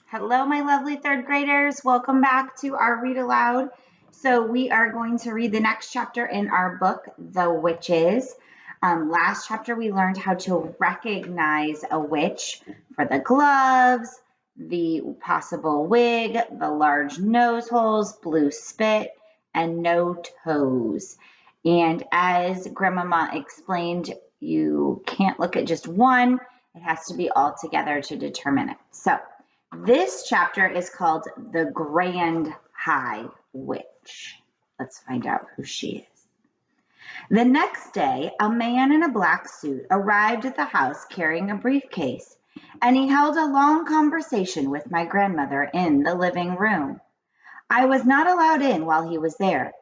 Hello, my lovely third graders. Welcome back to our Read Aloud. So, we are going to read the next chapter in our book, The Witches. Last chapter, we learned how to recognize a witch for the gloves, the possible wig, the large nose holes, blue spit, and no toes. And as Grandmama explained, you can't look at just one, it has to be all together to determine it. So, this chapter is called The Grand High Witch. Let's find out who she is. The next day, a man in a black suit arrived at the house carrying a briefcase, and he held a long conversation with my grandmother in the living room. I was not allowed in while he was there,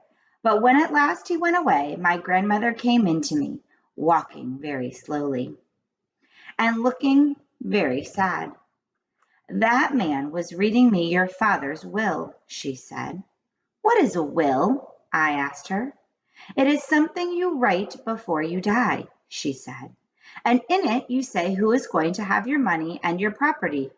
but when at last he went away, my grandmother came in to me, walking very slowly and looking very sad. That man was reading me your father's will, she said. What is a will? I asked her. It is something you write before you die, she said. And in it you say who is going to have your money and your property.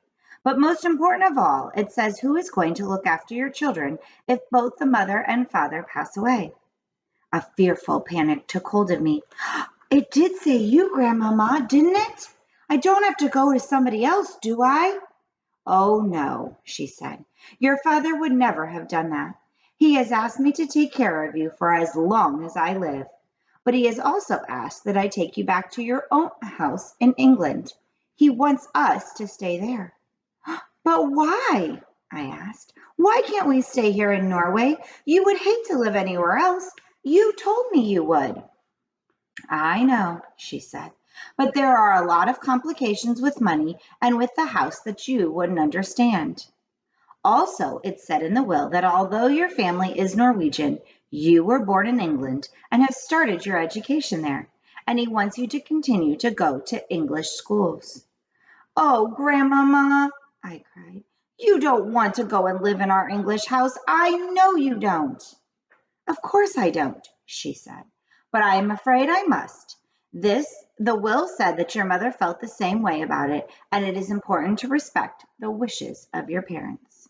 But most important of all, it says who is going to look after your children if both the mother and father pass away. A fearful panic took hold of me. It did say you, Grandmama, didn't it? I don't have to go to somebody else, do I? Oh, no, she said. Your father would never have done that. He has asked me to take care of you for as long as I live. But he has also asked that I take you back to your own house in England. He wants us to stay there. But why? I asked. Why can't we stay here in Norway? You would hate to live anywhere else. You told me you would. I know, she said, but there are a lot of complications with money and with the house that you wouldn't understand. Also, it said in the will that although your family is Norwegian, you were born in England and have started your education there, and he wants you to continue to go to English schools. Oh, Grandmama, I cried, you don't want to go and live in our English house. I know you don't. Of course I don't, she said, but I am afraid I must. The will said that your mother felt the same way about it, and it is important to respect the wishes of your parents.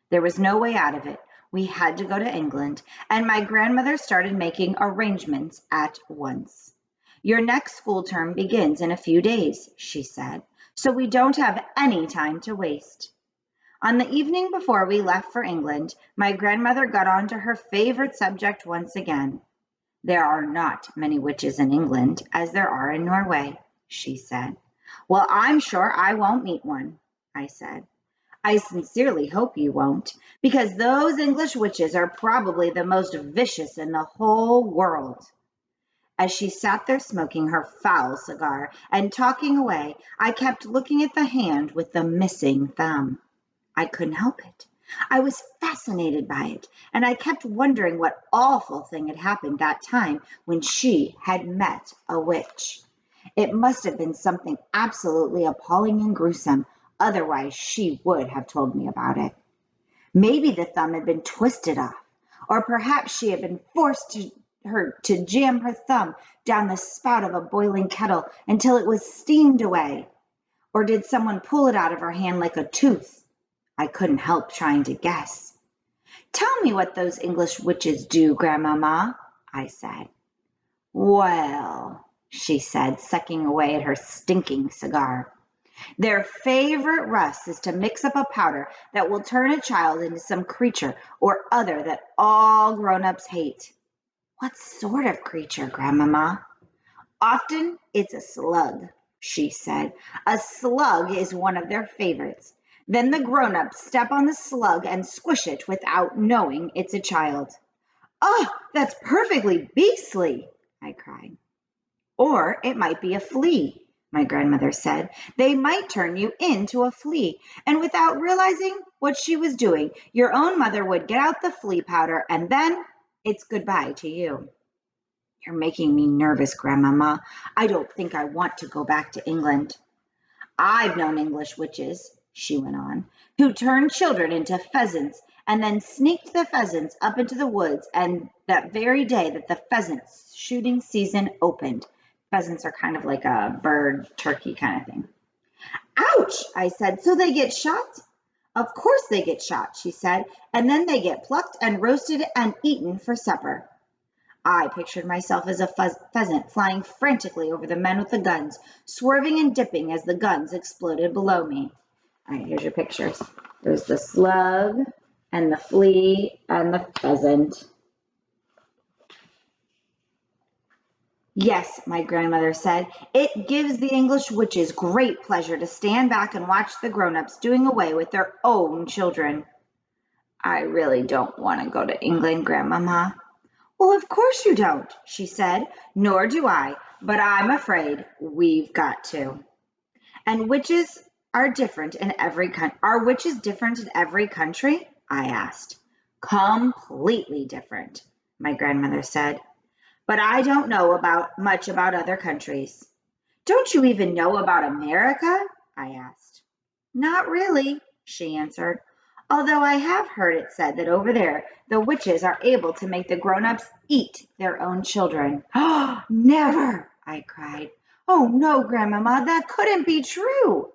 There was no way out of it. We had to go to England, and my grandmother started making arrangements at once. Your next school term begins in a few days, she said, so we don't have any time to waste. On the evening before we left for England, my grandmother got on to her favorite subject once again. There are not many witches in England as there are in Norway, she said. Well, I'm sure I won't meet one, I said. I sincerely hope you won't, because those English witches are probably the most vicious in the whole world. As she sat there smoking her foul cigar and talking away, I kept looking at the hand with the missing thumb. I couldn't help it. I was fascinated by it, and I kept wondering what awful thing had happened that time when she had met a witch. It must have been something absolutely appalling and gruesome, otherwise she would have told me about it. Maybe the thumb had been twisted off, or perhaps she had been to jam her thumb down the spout of a boiling kettle until it was steamed away. Or did someone pull it out of her hand like a tooth? I couldn't help trying to guess. Tell me what those English witches do, Grandmama, I said. Well, she said, sucking away at her stinking cigar. Their favorite rust is to mix up a powder that will turn a child into some creature or other that all grown-ups hate. What sort of creature, Grandmama? Often it's a slug, she said. A slug is one of their favorites. Then the grown-ups step on the slug and squish it without knowing it's a child. Oh, that's perfectly beastly, I cried. Or it might be a flea, my grandmother said. They might turn you into a flea, and without realizing what she was doing, your own mother would get out the flea powder, and then it's goodbye to you. You're making me nervous, Grandmama. I don't think I want to go back to England. I've known English witches, she went on, who turned children into pheasants and then sneaked the pheasants up into the woods, and that very day that the pheasant shooting season opened. Pheasants are kind of like a bird, turkey kind of thing. Ouch, I said, so they get shot? Of course they get shot, she said, and then they get plucked and roasted and eaten for supper. I pictured myself as a pheasant flying frantically over the men with the guns, swerving and dipping as the guns exploded below me. All right, here's your pictures. There's the slug and the flea and the pheasant. Yes, my grandmother said, it gives the English witches great pleasure to stand back and watch the grown-ups doing away with their own children. I really don't want to go to England, Grandmama. Well, of course you don't, she said, nor do I, but I'm afraid we've got to. And witches are different in every country. Are witches different in every country? I asked. Completely different, my grandmother said. But I don't know much about other countries. Don't you even know about America? I asked. Not really, she answered, although I have heard it said that over there the witches are able to make the grown-ups eat their own children. Oh, never, I cried. Oh, no, Grandmama, that couldn't be true.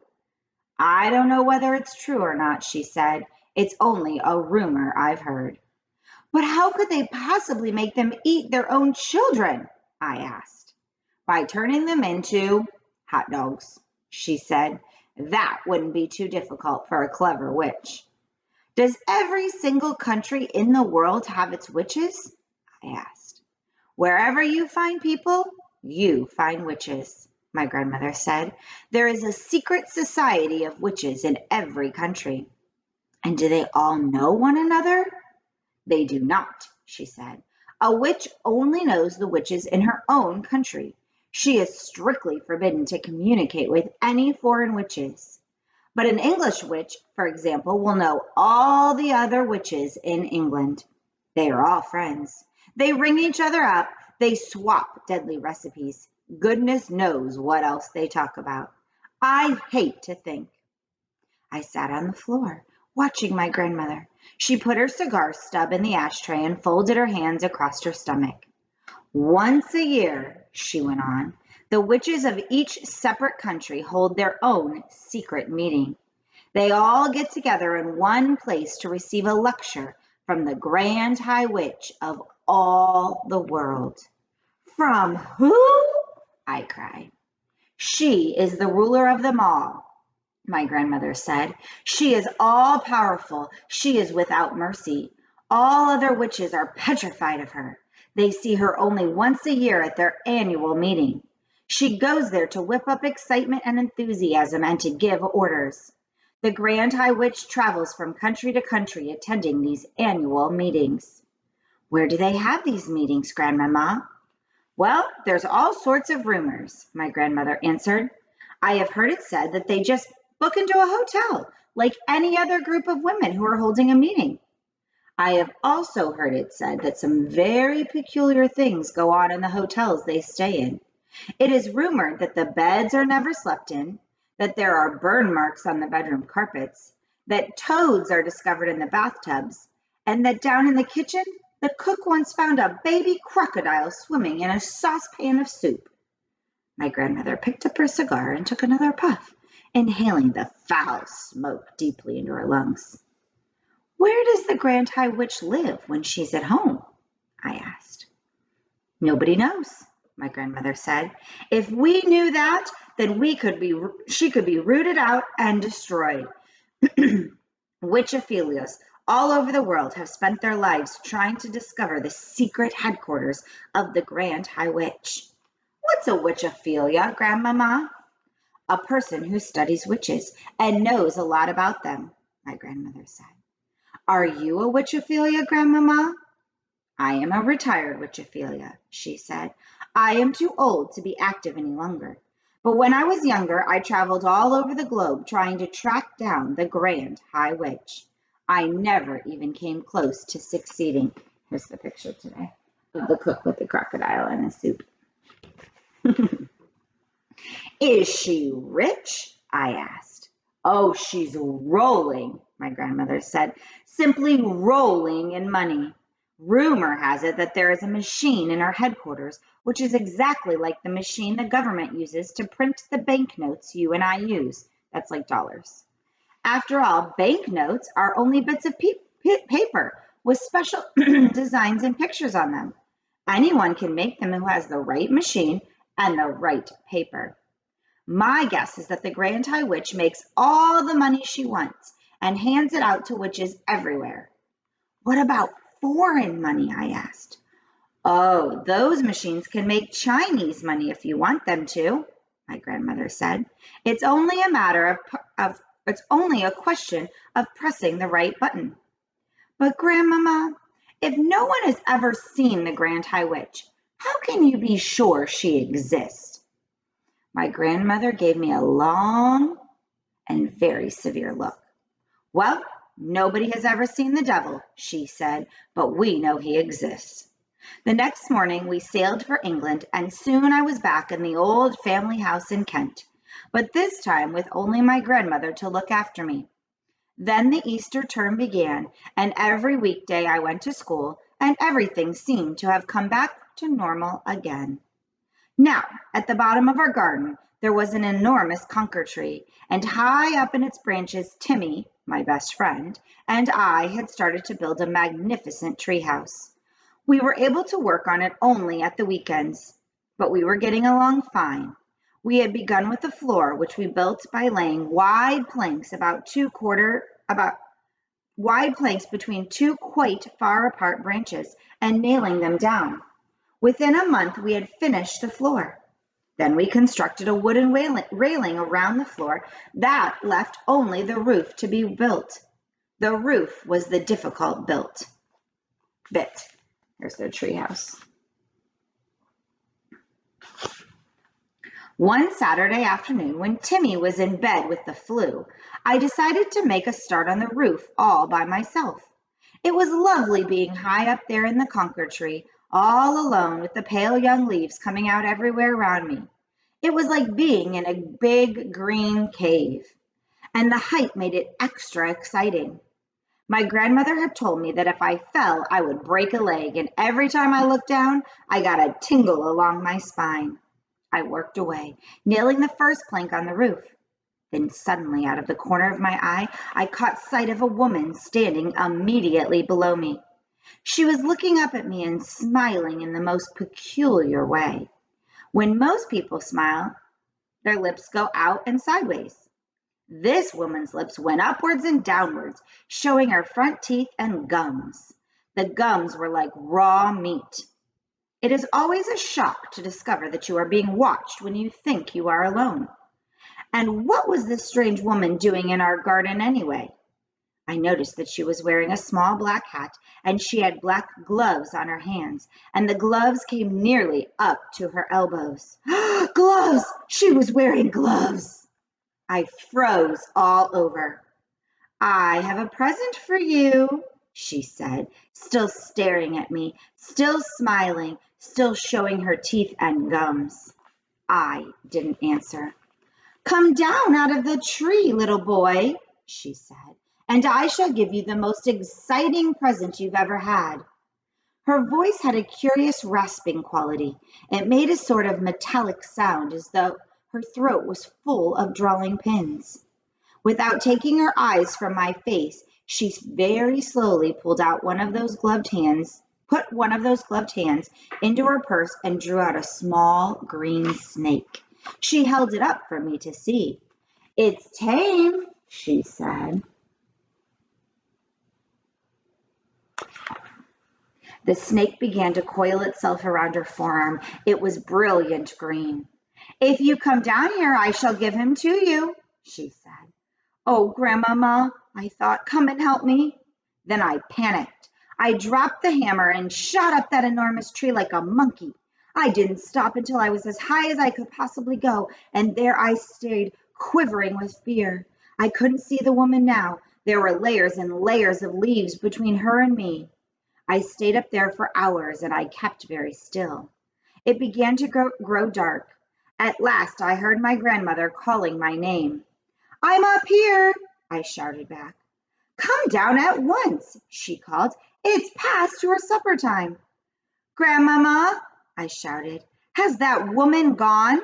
I don't know whether it's true or not, she said. It's only a rumor I've heard. But how could they possibly make them eat their own children? I asked. By turning them into hot dogs, she said. That wouldn't be too difficult for a clever witch. Does every single country in the world have its witches? I asked. Wherever you find people, you find witches, my grandmother said. There is a secret society of witches in every country. And do they all know one another? They do not, she said. A witch only knows the witches in her own country. She is strictly forbidden to communicate with any foreign witches. But an English witch, for example, will know all the other witches in England. They are all friends. They ring each other up. They swap deadly recipes. Goodness knows what else they talk about. I hate to think. I sat on the floor, watching my grandmother. She put her cigar stub in the ashtray and folded her hands across her stomach. Once a year, she went on, the witches of each separate country hold their own secret meeting. They all get together in one place to receive a lecture from the Grand High Witch of all the world. From who? I cried. She is the ruler of them all, my grandmother said. She is all powerful. She is without mercy. All other witches are petrified of her. They see her only once a year at their annual meeting. She goes there to whip up excitement and enthusiasm and to give orders. The Grand High Witch travels from country to country attending these annual meetings. Where do they have these meetings, Grandmama? Well, there's all sorts of rumors, my grandmother answered. I have heard it said that they just book into a hotel like any other group of women who are holding a meeting. I have also heard it said that some very peculiar things go on in the hotels they stay in. It is rumored that the beds are never slept in, that there are burn marks on the bedroom carpets, that toads are discovered in the bathtubs, and that down in the kitchen, the cook once found a baby crocodile swimming in a saucepan of soup. My grandmother picked up her cigar and took another puff, inhaling the foul smoke deeply into her lungs. Where does the Grand High Witch live when she's at home? I asked. Nobody knows, my grandmother said. If we knew that, then she could be rooted out and destroyed. Witchophilias all over the world have spent their lives trying to discover the secret headquarters of the Grand High Witch. What's a witchophilia, Grandmama? A person who studies witches and knows a lot about them, my grandmother said. Are you a witchophilia, Grandmama? I am a retired witchophilia, she said. I am too old to be active any longer. But when I was younger, I traveled all over the globe trying to track down the Grand High Witch. I never even came close to succeeding. Here's the picture today of the cook with the crocodile in his soup. Is she rich? I asked. Oh, she's rolling, my grandmother said, simply rolling in money. Rumor has it that there is a machine in our headquarters, which is exactly like the machine the government uses to print the banknotes you and I use. That's like dollars. After all, banknotes are only bits of paper with special designs and pictures on them. Anyone can make them who has the right machine and the right paper. My guess is that the Grand High Witch makes all the money she wants and hands it out to witches everywhere. What about foreign money? I asked. Oh, those machines can make Chinese money if you want them to, my grandmother said. It's only a question of pressing the right button. But Grandmama, if no one has ever seen the Grand High Witch, how can you be sure she exists? My grandmother gave me a long and very severe look. Well, nobody has ever seen the devil, she said, but we know he exists. The next morning we sailed for England, and soon I was back in the old family house in Kent, but this time with only my grandmother to look after me. Then the Easter term began, and every weekday I went to school, and everything seemed to have come back to normal again. Now, at the bottom of our garden, there was an enormous conker tree, and high up in its branches, Timmy, my best friend, and I had started to build a magnificent treehouse. We were able to work on it only at the weekends, but we were getting along fine. We had begun with the floor, which we built by laying wide planks between two quite far apart branches and nailing them down. Within a month, we had finished the floor. Then we constructed a wooden railing around the floor that left only the roof to be built. The roof was the difficult bit. Here's their treehouse. One Saturday afternoon, when Timmy was in bed with the flu, I decided to make a start on the roof all by myself. It was lovely being high up there in the conker tree, all alone with the pale young leaves coming out everywhere around me. It was like being in a big green cave, and the height made it extra exciting. My grandmother had told me that if I fell, I would break a leg, and every time I looked down, I got a tingle along my spine. I worked away, nailing the first plank on the roof. Then suddenly, out of the corner of my eye, I caught sight of a woman standing immediately below me. She was looking up at me and smiling in the most peculiar way. When most people smile, their lips go out and sideways. This woman's lips went upwards and downwards, showing her front teeth and gums. The gums were like raw meat. It is always a shock to discover that you are being watched when you think you are alone. And what was this strange woman doing in our garden anyway? I noticed that she was wearing a small black hat, and she had black gloves on her hands, and the gloves came nearly up to her elbows. Gloves! She was wearing gloves! I froze all over. I have a present for you, she said, still staring at me, still smiling, still showing her teeth and gums. I didn't answer. Come down out of the tree, little boy, she said, and I shall give you the most exciting present you've ever had. Her voice had a curious rasping quality. It made a sort of metallic sound as though her throat was full of drawing pins. Without taking her eyes from my face, she very slowly pulled one of those gloved hands into her purse and drew out a small green snake. She held it up for me to see. It's tame, she said. The snake began to coil itself around her forearm. It was brilliant green. If you come down here, I shall give him to you, she said. Oh, Grandmama, I thought, come and help me. Then I panicked. I dropped the hammer and shot up that enormous tree like a monkey. I didn't stop until I was as high as I could possibly go, and there I stayed, quivering with fear. I couldn't see the woman now. There were layers and layers of leaves between her and me. I stayed up there for hours, and I kept very still. It began to grow dark. At last I heard my grandmother calling my name. I'm up here, I shouted back. Come down at once, she called. It's past your supper time. Grandmama, I shouted, has that woman gone?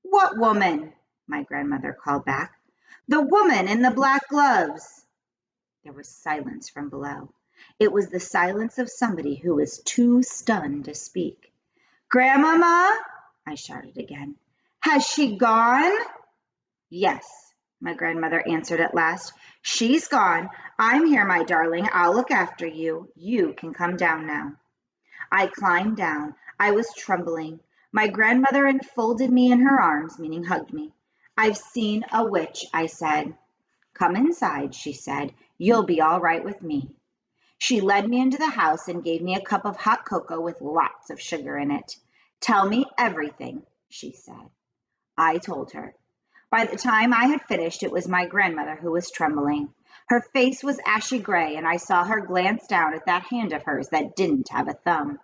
What woman? My grandmother called back. The woman in the black gloves. There was silence from below. It was the silence of somebody who was too stunned to speak. Grandmama, I shouted again. Has she gone? Yes, my grandmother answered at last. She's gone. I'm here, my darling. I'll look after you. You can come down now. I climbed down. I was trembling. My grandmother enfolded me in her arms, meaning hugged me. I've seen a witch, I said. Come inside, she said. You'll be all right with me. She led me into the house and gave me a cup of hot cocoa with lots of sugar in it. Tell me everything, she said. I told her. By the time I had finished, it was my grandmother who was trembling. Her face was ashy gray, and I saw her glance down at that hand of hers that didn't have a thumb.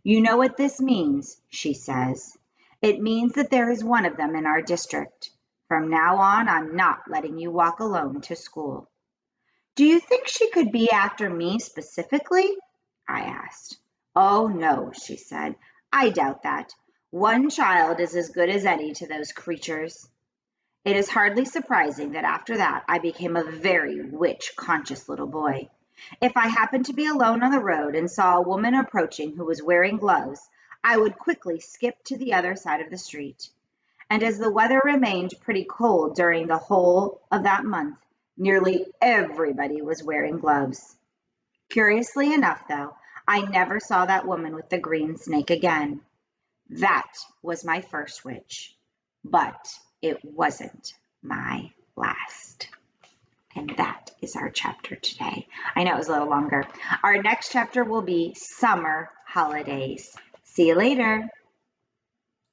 You know what this means, she says. It means that there is one of them in our district. From now on, I'm not letting you walk alone to school. Do you think she could be after me specifically? I asked. Oh, no, she said. I doubt that. One child is as good as any to those creatures. It is hardly surprising that after that I became a very witch-conscious little boy. If I happened to be alone on the road and saw a woman approaching who was wearing gloves, I would quickly skip to the other side of the street. And as the weather remained pretty cold during the whole of that month, nearly everybody was wearing gloves. Curiously enough, though, I never saw that woman with the green snake again. That was my first witch, but it wasn't my last. And that is our chapter today. I know it was a little longer. Our next chapter will be Summer Holidays. See you later.